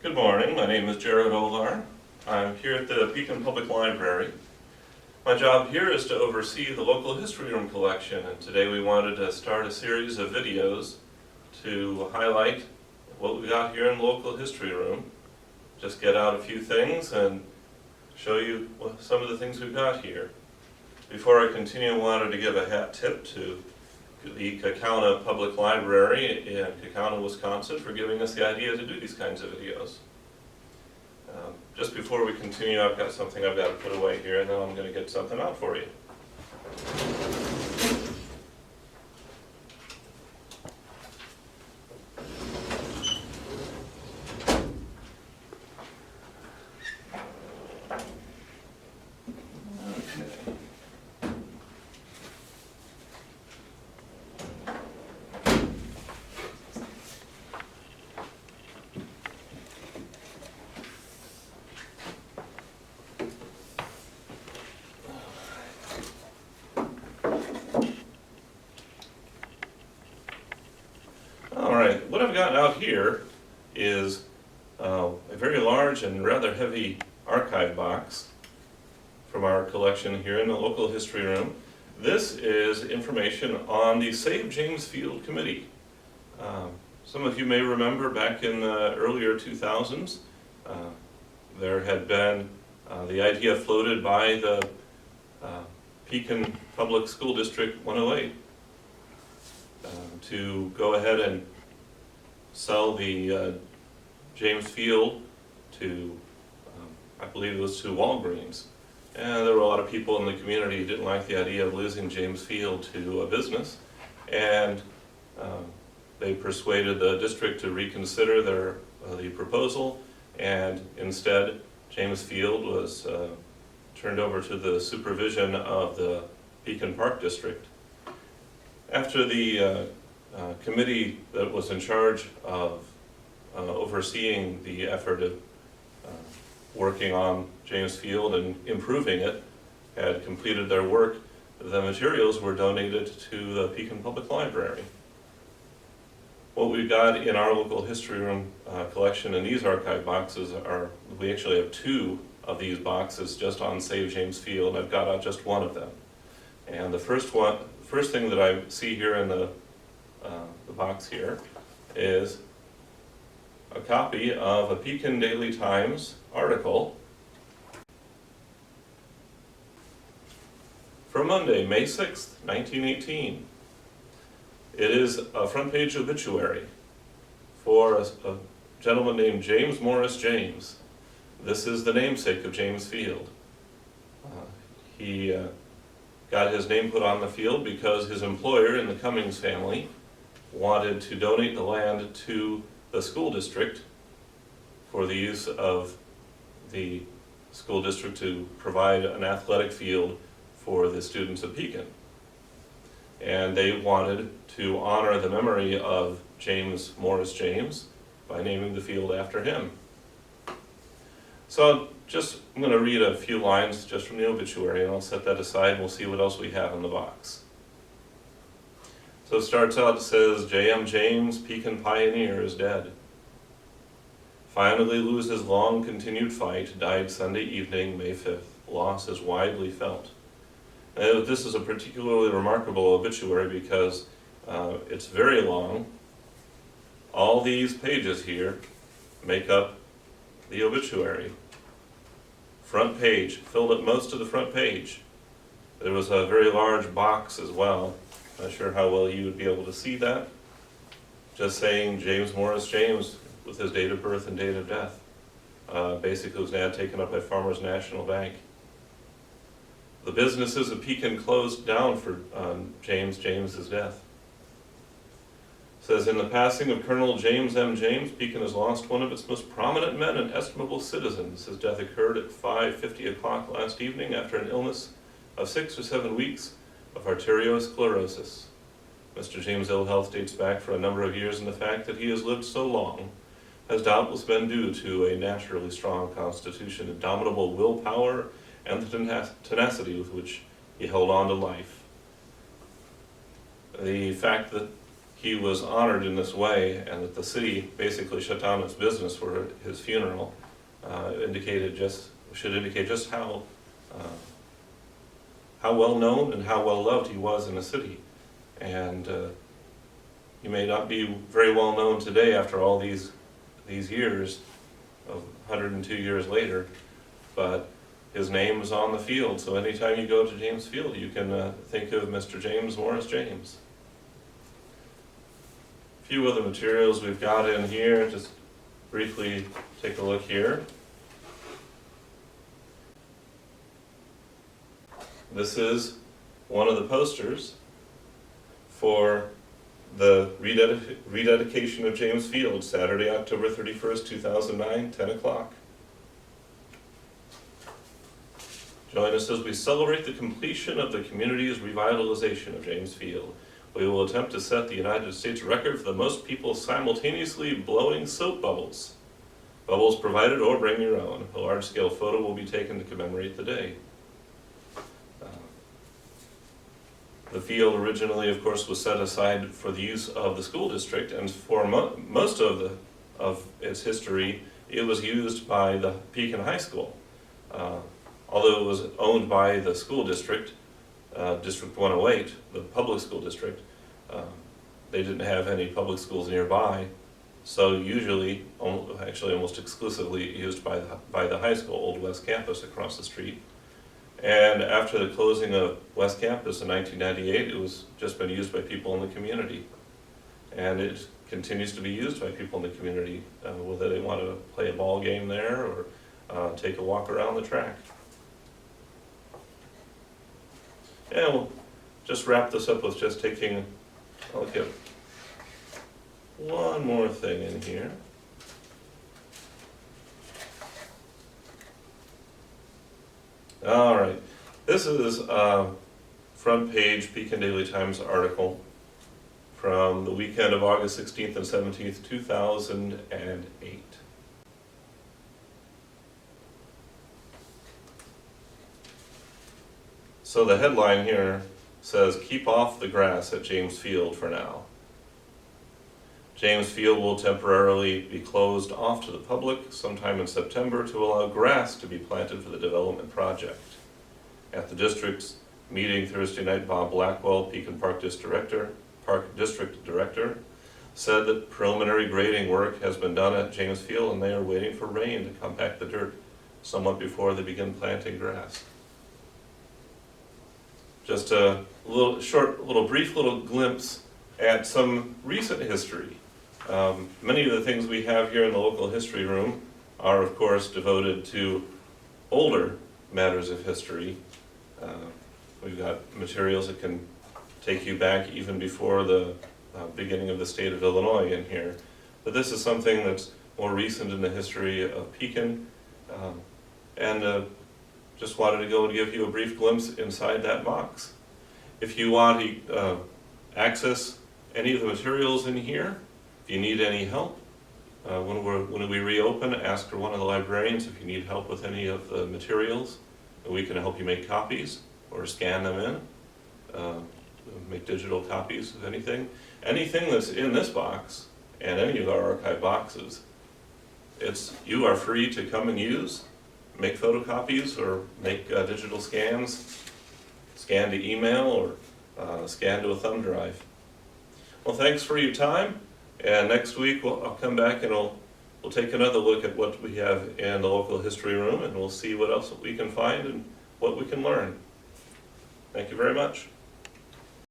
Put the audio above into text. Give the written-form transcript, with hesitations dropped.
Good morning, my name is Jared Olar. I'm here at the Pekin Public Library. My job here is to oversee the local history room collection, and today we wanted to start a series of videos to highlight what we got here in the local history room. Just get out a few things and show you some of the things we've got here. Before I continue, I wanted to give a hat tip to the Kaukauna Public Library in Kaukauna, Wisconsin for giving us the idea to do these kinds of videos. Just before we continue, I've got something I've got to put away here, and then I'm going to get something out for you. Alright, what I've got out here is a very large and rather heavy archive box from our collection here in the local history room. This is information on the Save James Field Committee. Some of you may remember back in the earlier 2000s, there had been the idea floated by the Pekin Public School District 108 to go ahead and sell the James Field to, I believe it was to Walgreens. And there were a lot of people in the community who didn't like the idea of losing James Field to a business. And they persuaded the district to reconsider the proposal, and instead James Field was turned over to the supervision of the Pekin Park District. After the committee that was in charge of overseeing the effort of working on James Field and improving it had completed their work, the materials were donated to the Pekin Public Library. What we've got in our local history room collection in these archive boxes are, we actually have two of these boxes just on Save James Field. I've got out just one of them. And the first thing that I see here in the box here is a copy of a Pekin Daily Times article from Monday, May 6th, 1918. It is a front page obituary for a gentleman named James Morris James. This is the namesake of James Field. He got his name put on the field because his employer in the Cummings family wanted to donate the land to the school district for the use of the school district to provide an athletic field for the students of Pekin. And they wanted to honor the memory of James Morris James by naming the field after him. So I'm going to read a few lines just from the obituary, and I'll set that aside and we'll see what else we have in the box. So it starts out, it says, J.M. James, Pekin pioneer, is dead. Finally loses long continued fight, died Sunday evening, May 5th. Loss is widely felt. And this is a particularly remarkable obituary because it's very long. All these pages here make up the obituary. Front page, filled up most of the front page. There was a very large box as well. Not sure how well you would be able to see that. Just saying James Morris James with his date of birth and date of death. Basically was an ad taken up by Farmers National Bank. The businesses of Pekin closed down for James's death. It says, in the passing of Colonel James M. James, Pekin has lost one of its most prominent men and estimable citizens. His death occurred at 5:50 o'clock last evening after an illness of 6 or 7 weeks of arteriosclerosis. Mr. James' ill health dates back for a number of years, and the fact that he has lived so long has doubtless been due to a naturally strong constitution, indomitable willpower, and the tenacity with which he held on to life. The fact that he was honored in this way, and that the city basically shut down its business for his funeral, should indicate just how well known and how well loved he was in the city. And he may not be very well known today after all these years, of 102 years later, but his name is on the field. So anytime you go to James Field, you can think of Mr. James Morris James. A few other materials we've got in here, just briefly take a look here. This is one of the posters for the rededication of James Field, Saturday, October 31st, 2009, 10 o'clock. Join us as we celebrate the completion of the community's revitalization of James Field. We will attempt to set the United States record for the most people simultaneously blowing soap bubbles. Bubbles provided or bring your own. A large-scale photo will be taken to commemorate the day. The field originally, of course, was set aside for the use of the school district, and for most of its history, it was used by the Pekin High School. Although it was owned by the school district, District 108, the public school district, they didn't have any public schools nearby, so usually, actually almost exclusively used by the high school, Old West Campus across the street. And after the closing of West Campus in 1998, it was just been used by people in the community. And it continues to be used by people in the community, whether they want to play a ball game there or take a walk around the track. And we'll just wrap this up with just taking a look at one more thing in here. All right, this is a front page Pekin Daily Times article from the weekend of August 16th and 17th, 2008. So the headline here says, "Keep off the grass at James Field for now." James Field will temporarily be closed off to the public sometime in September to allow grass to be planted for the development project. At the district's meeting Thursday night, Bob Blackwell, Pekin Park District Director, said that preliminary grading work has been done at James Field and they are waiting for rain to compact the dirt somewhat before they begin planting grass. Just a brief glimpse at some recent history. Many of the things we have here in the local history room are, of course, devoted to older matters of history. We've got materials that can take you back even before the beginning of the state of Illinois in here. But this is something that's more recent in the history of Pekin, and just wanted to go and give you a brief glimpse inside that box. If you want to access any of the materials in here, if you need any help, when we reopen, ask for one of the librarians if you need help with any of the materials. We can help you make copies or scan them in, make digital copies of anything. Anything that's in this box and any of our archive boxes, you are free to come and use, make photocopies or make digital scans, scan to email or scan to a thumb drive. Well, thanks for your time. And next week I'll come back and we'll take another look at what we have in the local history room, and we'll see what else we can find and what we can learn. Thank you very much.